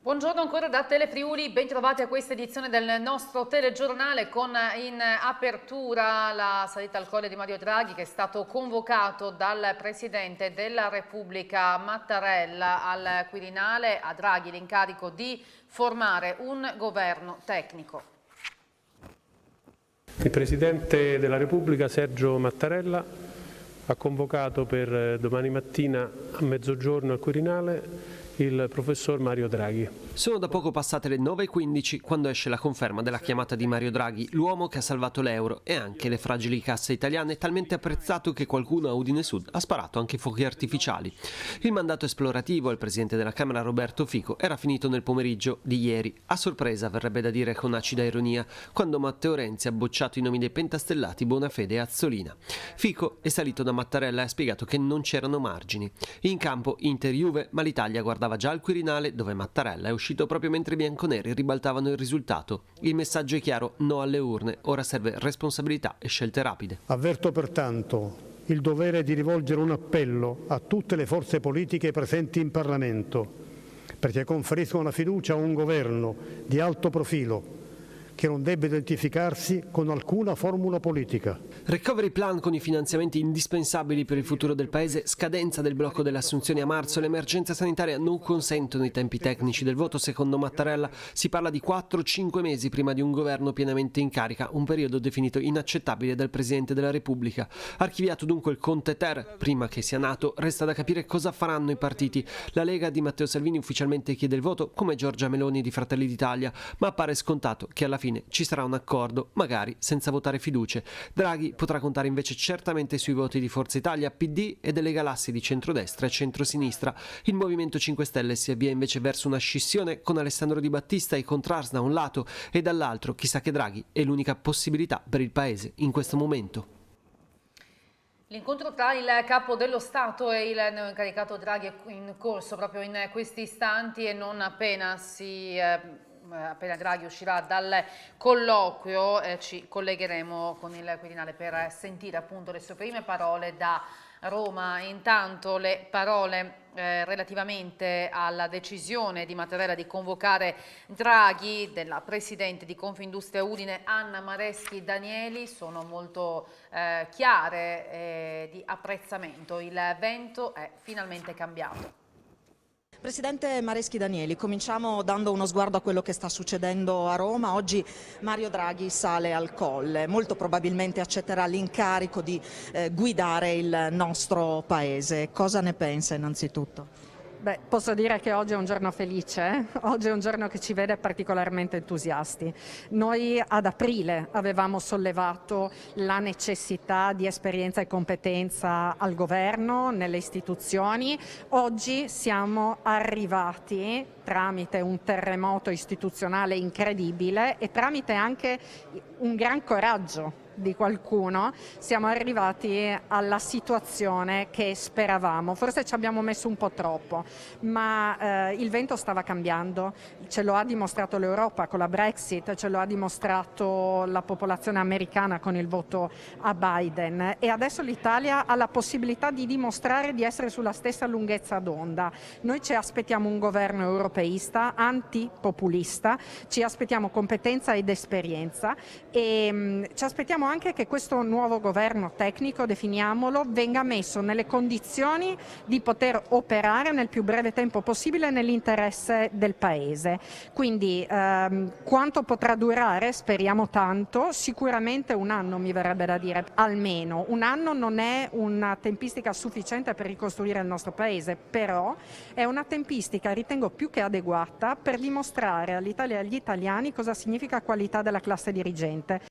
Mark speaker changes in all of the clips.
Speaker 1: Buongiorno ancora da Telefriuli, ben trovati a questa edizione del nostro telegiornale con in apertura la salita al colle di Mario Draghi, che è stato convocato dal Presidente della Repubblica Mattarella al Quirinale. A Draghi l'incarico di formare un governo tecnico.
Speaker 2: Il Presidente della Repubblica Sergio Mattarella ha convocato per domani mattina a mezzogiorno al Quirinale il professor Mario Draghi.
Speaker 3: Sono da poco passate le 9:15 quando esce la conferma della chiamata di Mario Draghi, l'uomo che ha salvato l'euro e anche le fragili casse italiane, talmente apprezzato che qualcuno a Udine Sud ha sparato anche fuochi artificiali. Il mandato esplorativo al Presidente della Camera Roberto Fico era finito nel pomeriggio di ieri, a sorpresa verrebbe da dire con acida ironia, quando Matteo Renzi ha bocciato i nomi dei pentastellati Bonafede e Azzolina. Fico è salito da Mattarella e ha spiegato che non c'erano margini. In campo Inter-Juve, ma l'Italia guardava già al Quirinale, dove Mattarella è uscito proprio mentre i bianconeri ribaltavano il risultato. Il messaggio è chiaro: no alle urne, ora serve responsabilità e scelte rapide.
Speaker 4: Avverto pertanto il dovere di rivolgere un appello a tutte le forze politiche presenti in Parlamento perché conferiscano la fiducia a un governo di alto profilo che non debba identificarsi con alcuna formula politica.
Speaker 3: Recovery plan con i finanziamenti indispensabili per il futuro del Paese, scadenza del blocco delle assunzioni a marzo e l'emergenza sanitaria non consentono i tempi tecnici del voto. Secondo Mattarella si parla di 4-5 mesi prima di un governo pienamente in carica, un periodo definito inaccettabile dal Presidente della Repubblica. Archiviato dunque il Conte Ter, prima che sia nato, resta da capire cosa faranno i partiti. La Lega di Matteo Salvini ufficialmente chiede il voto, come Giorgia Meloni di Fratelli d'Italia, ma appare scontato che alla fine ci sarà un accordo, magari senza votare fiducie. Draghi potrà contare invece certamente sui voti di Forza Italia, PD e delle galassie di centrodestra e centrosinistra. Il Movimento 5 Stelle si avvia invece verso una scissione con Alessandro Di Battista e i Contrars da un lato e dall'altro chissà che Draghi è l'unica possibilità per il Paese in questo momento.
Speaker 1: L'incontro tra il capo dello Stato e il neoincaricato Draghi è in corso proprio in questi istanti e non appena Draghi uscirà dal colloquio ci collegheremo con il Quirinale per sentire appunto le sue prime parole da Roma. Intanto le parole relativamente alla decisione di Mattarella di convocare Draghi della Presidente di Confindustria Udine Anna Mareschi Danieli sono molto chiare di apprezzamento. Il vento è finalmente cambiato.
Speaker 5: Presidente Mareschi Danieli, cominciamo dando uno sguardo a quello che sta succedendo a Roma. Oggi Mario Draghi sale al Colle, molto probabilmente accetterà l'incarico di guidare il nostro Paese. Cosa ne pensa innanzitutto?
Speaker 6: Beh, posso dire che oggi è un giorno felice, oggi è un giorno che ci vede particolarmente entusiasti. Noi ad aprile avevamo sollevato la necessità di esperienza e competenza al governo, nelle istituzioni. Oggi siamo arrivati tramite un terremoto istituzionale incredibile e tramite anche un gran coraggio di qualcuno, siamo arrivati alla situazione che speravamo. Forse ci abbiamo messo un po' troppo, ma il vento stava cambiando, ce lo ha dimostrato l'Europa con la Brexit, ce lo ha dimostrato la popolazione americana con il voto a Biden e adesso l'Italia ha la possibilità di dimostrare di essere sulla stessa lunghezza d'onda. Noi ci aspettiamo un governo europeista, antipopulista, ci aspettiamo competenza ed esperienza e ci aspettiamo anche che questo nuovo governo tecnico, definiamolo, venga messo nelle condizioni di poter operare nel più breve tempo possibile nell'interesse del Paese. Quindi quanto potrà durare? Speriamo tanto, sicuramente un anno mi verrebbe da dire, almeno. Un anno non è una tempistica sufficiente per ricostruire il nostro Paese, però è una tempistica, ritengo, più che adeguata per dimostrare all'Italia e agli italiani cosa significa qualità della classe dirigente.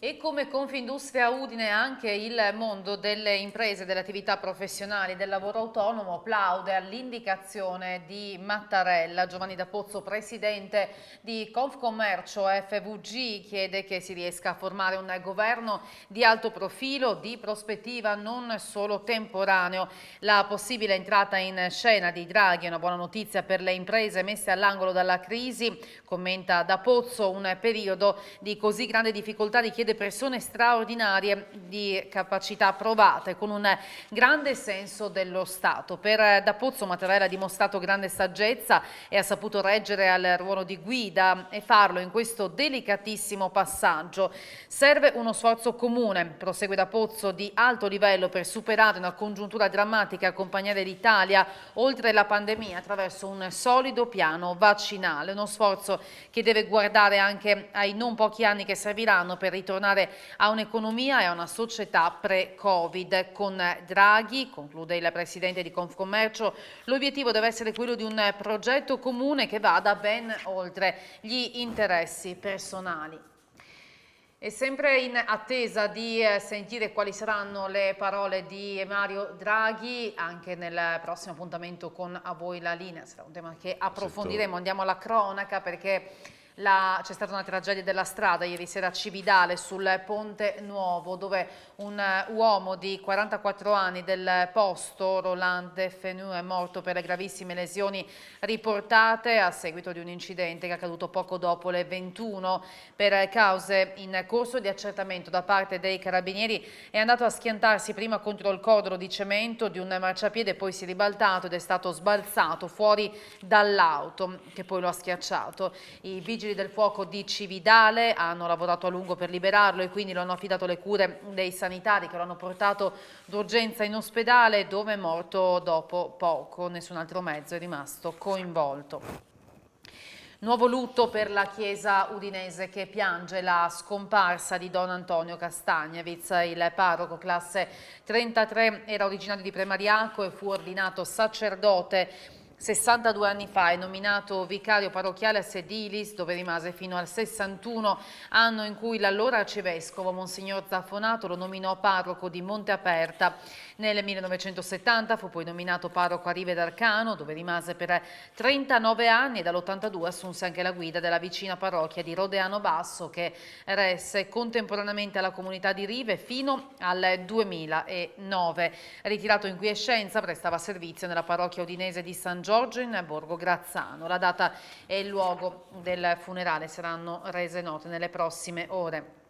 Speaker 1: E come Confindustria Udine anche il mondo delle imprese, delle attività professionali, del lavoro autonomo applaude all'indicazione di Mattarella. Giovanni D'Apozzo, presidente di Confcommercio FVG, chiede che si riesca a formare un governo di alto profilo, di prospettiva, non solo temporaneo. La possibile entrata in scena di Draghi è una buona notizia per le imprese messe all'angolo dalla crisi. Commenta D'Apozzo, un periodo di così grande difficoltà richiede vede persone straordinarie di capacità provate, con un grande senso dello Stato. Per Dapozzo Mattarella ha dimostrato grande saggezza e ha saputo reggere al ruolo di guida e farlo in questo delicatissimo passaggio. Serve uno sforzo comune, prosegue Dapozzo, di alto livello per superare una congiuntura drammatica e accompagnare l'Italia oltre la pandemia attraverso un solido piano vaccinale, uno sforzo che deve guardare anche ai non pochi anni che serviranno per ritornare a un'economia e a una società pre-Covid. Con Draghi, conclude il presidente di Confcommercio, l'obiettivo deve essere quello di un progetto comune che vada ben oltre gli interessi personali. E sempre in attesa di sentire quali saranno le parole di Mario Draghi, anche nel prossimo appuntamento con A Voi la Linea, sarà un tema che approfondiremo. Andiamo alla cronaca perché c'è stata una tragedia della strada ieri sera a Cividale sul Ponte Nuovo, dove un uomo di 44 anni del posto, Roland Defenu, è morto per le gravissime lesioni riportate a seguito di un incidente che è accaduto poco dopo le 21. Per cause in corso di accertamento da parte dei carabinieri è andato a schiantarsi prima contro il cordolo di cemento di un marciapiede, poi si è ribaltato ed è stato sbalzato fuori dall'auto che poi lo ha schiacciato. I vigili del fuoco di Cividale hanno lavorato a lungo per liberarlo e quindi lo hanno affidato alle cure dei sanitari che lo hanno portato d'urgenza in ospedale, dove è morto dopo poco. Nessun altro mezzo è rimasto coinvolto. Nuovo lutto per la chiesa udinese che piange la scomparsa di Don Antonio Castagnevitz. Il parroco, classe 33, era originario di Premariaco e fu ordinato sacerdote 62 anni fa, è nominato vicario parrocchiale a Sedilis, dove rimase fino al 61, anno in cui l'allora arcivescovo Monsignor Zaffonato lo nominò parroco di Monte Aperta. Nel 1970 fu poi nominato parroco a Rive d'Arcano, dove rimase per 39 anni e dall'82 assunse anche la guida della vicina parrocchia di Rodeano Basso, che resse contemporaneamente alla comunità di Rive fino al 2009. Ritirato in quiescenza, prestava servizio nella parrocchia udinese di San Giorgio in Borgo Grazzano. La data e il luogo del funerale saranno rese note nelle prossime ore.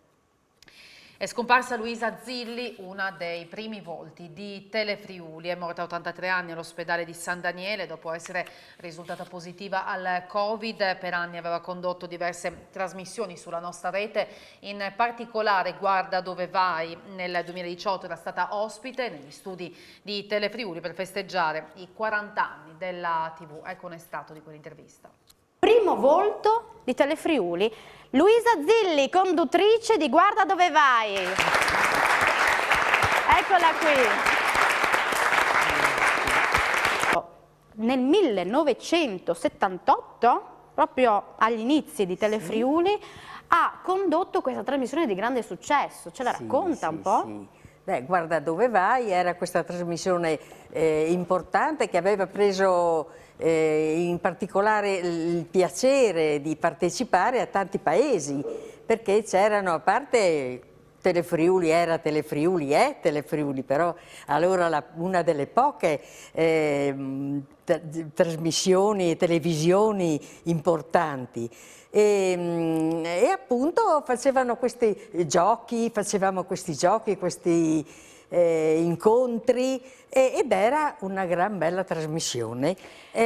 Speaker 1: È scomparsa Luisa Zilli, una dei primi volti di Telefriuli. È morta a 83 anni all'ospedale di San Daniele dopo essere risultata positiva al Covid. Per anni aveva condotto diverse trasmissioni sulla nostra rete, in particolare Guarda dove vai. Nel 2018 era stata ospite negli studi di Telefriuli per festeggiare i 40 anni della TV. Ecco un estratto di quell'intervista.
Speaker 7: Primo volto di Telefriuli, Luisa Zilli, conduttrice di Guarda dove vai. Eccola qui. Nel 1978, proprio agli inizi di Telefriuli, ha condotto questa trasmissione di grande successo. Ce la racconta un po'?
Speaker 8: Sì. Beh, Guarda dove vai era questa trasmissione importante che aveva preso in particolare il piacere di partecipare a tanti paesi, perché c'erano, a parte Telefriuli era Telefriuli, è Telefriuli, però allora una delle poche trasmissioni e televisioni importanti. E appunto facevano questi giochi, questi incontri ed era una gran bella trasmissione.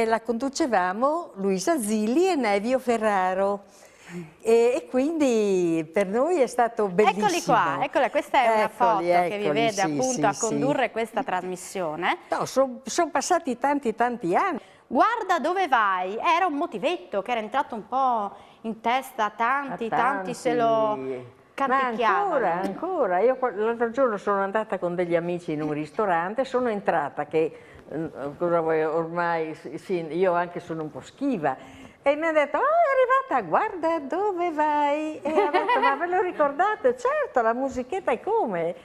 Speaker 8: La conducevamo Luisa Zilli e Nevio Ferraro. E quindi per noi è stato bellissimo.
Speaker 7: Eccoli qua, eccola, questa è una foto che vi vede appunto a condurre questa trasmissione.
Speaker 8: No, sono passati tanti anni.
Speaker 7: Guarda dove vai, era un motivetto che era entrato un po' in testa a tanti se lo canticchiavano.
Speaker 8: Ma ancora, io l'altro giorno sono andata con degli amici in un ristorante, sono entrata che, cosa vuoi, ormai sì, io anche sono un po' schiva, e mi ha detto, è arrivata, Guarda dove vai, e ho detto, ma ve lo ricordate? Certo, la musichetta è come?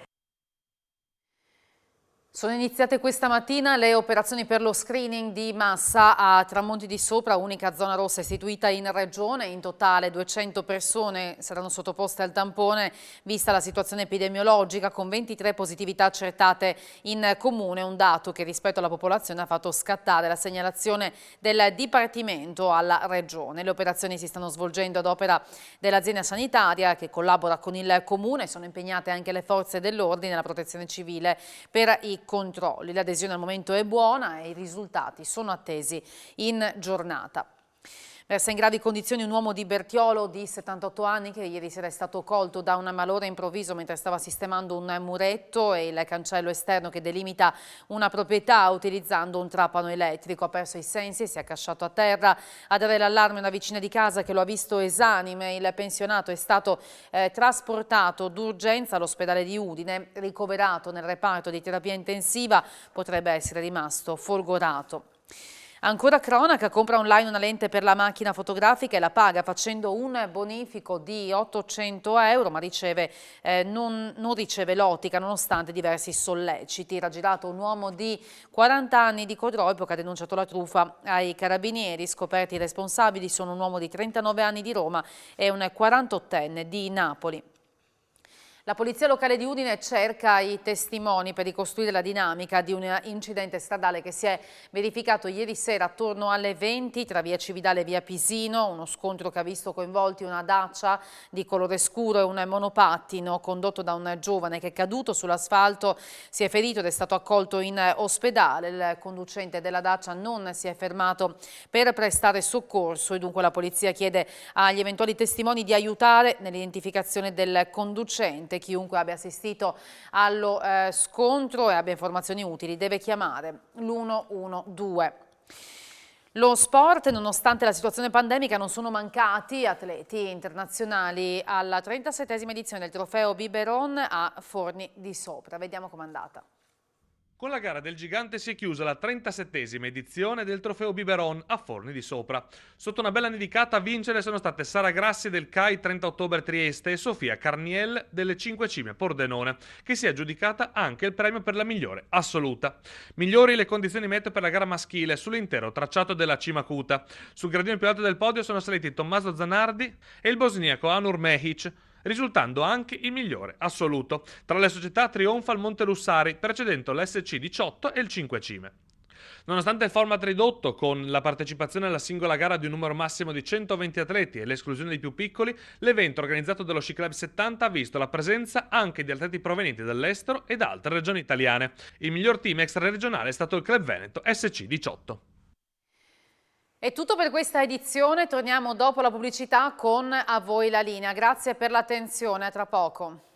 Speaker 1: Sono iniziate questa mattina le operazioni per lo screening di massa a Tramonti di Sopra, unica zona rossa istituita in regione. In totale 200 persone saranno sottoposte al tampone, vista la situazione epidemiologica, con 23 positività accertate in comune, un dato che rispetto alla popolazione ha fatto scattare la segnalazione del Dipartimento alla regione. Le operazioni si stanno svolgendo ad opera dell'azienda sanitaria che collabora con il comune. Sono impegnate anche le forze dell'ordine e la protezione civile per i controlli. L'adesione al momento è buona e i risultati sono attesi in giornata. Versa in gravi condizioni un uomo di Bertiolo di 78 anni che ieri sera è stato colto da un malore improvviso mentre stava sistemando un muretto e il cancello esterno che delimita una proprietà utilizzando un trapano elettrico. Ha perso i sensi e si è accasciato a terra. A dare l'allarme una vicina di casa che lo ha visto esanime. Il pensionato è stato trasportato d'urgenza all'ospedale di Udine, ricoverato nel reparto di terapia intensiva, potrebbe essere rimasto folgorato. Ancora cronaca, compra online una lente per la macchina fotografica e la paga facendo un bonifico di 800 euro, ma non riceve l'ottica nonostante diversi solleciti. Raggirato un uomo di 40 anni di Codroipo che ha denunciato la truffa ai carabinieri. Scoperti i responsabili sono un uomo di 39 anni di Roma e un 48enne di Napoli. La Polizia Locale di Udine cerca i testimoni per ricostruire la dinamica di un incidente stradale che si è verificato ieri sera attorno alle 20 tra via Cividale e via Pisino, uno scontro che ha visto coinvolti una Dacia di colore scuro e un monopattino condotto da un giovane che è caduto sull'asfalto, si è ferito ed è stato accolto in ospedale. Il conducente della Dacia non si è fermato per prestare soccorso e dunque la polizia chiede agli eventuali testimoni di aiutare nell'identificazione del conducente. Chiunque abbia assistito allo scontro e abbia informazioni utili deve chiamare l'112. Lo sport, nonostante la situazione pandemica, non sono mancati atleti internazionali alla 37esima edizione del Trofeo Biberon a Forni di Sopra. Vediamo com'è andata.
Speaker 9: Con la gara del gigante si è chiusa la 37esima edizione del Trofeo Biberon a Forni di Sopra. Sotto una bella nevicata a vincere sono state Sara Grassi del CAI 30 ottobre Trieste e Sofia Carniel delle 5 Cime Pordenone, che si è aggiudicata anche il premio per la migliore assoluta. Migliori le condizioni meteo per la gara maschile sull'intero tracciato della Cima Cuta. Sul gradino più alto del podio sono saliti Tommaso Zanardi e il bosniaco Anur Mehic, risultando anche il migliore assoluto. Tra le società trionfa il Montelussari, precedendo l'SC 18 e il 5 Cime. Nonostante il format ridotto, con la partecipazione alla singola gara di un numero massimo di 120 atleti e l'esclusione dei più piccoli, l'evento organizzato dallo Sci Club 70 ha visto la presenza anche di atleti provenienti dall'estero e da altre regioni italiane. Il miglior team extraregionale è stato il Club Veneto SC 18.
Speaker 1: È tutto per questa edizione, torniamo dopo la pubblicità con A voi la linea. Grazie per l'attenzione, a tra poco.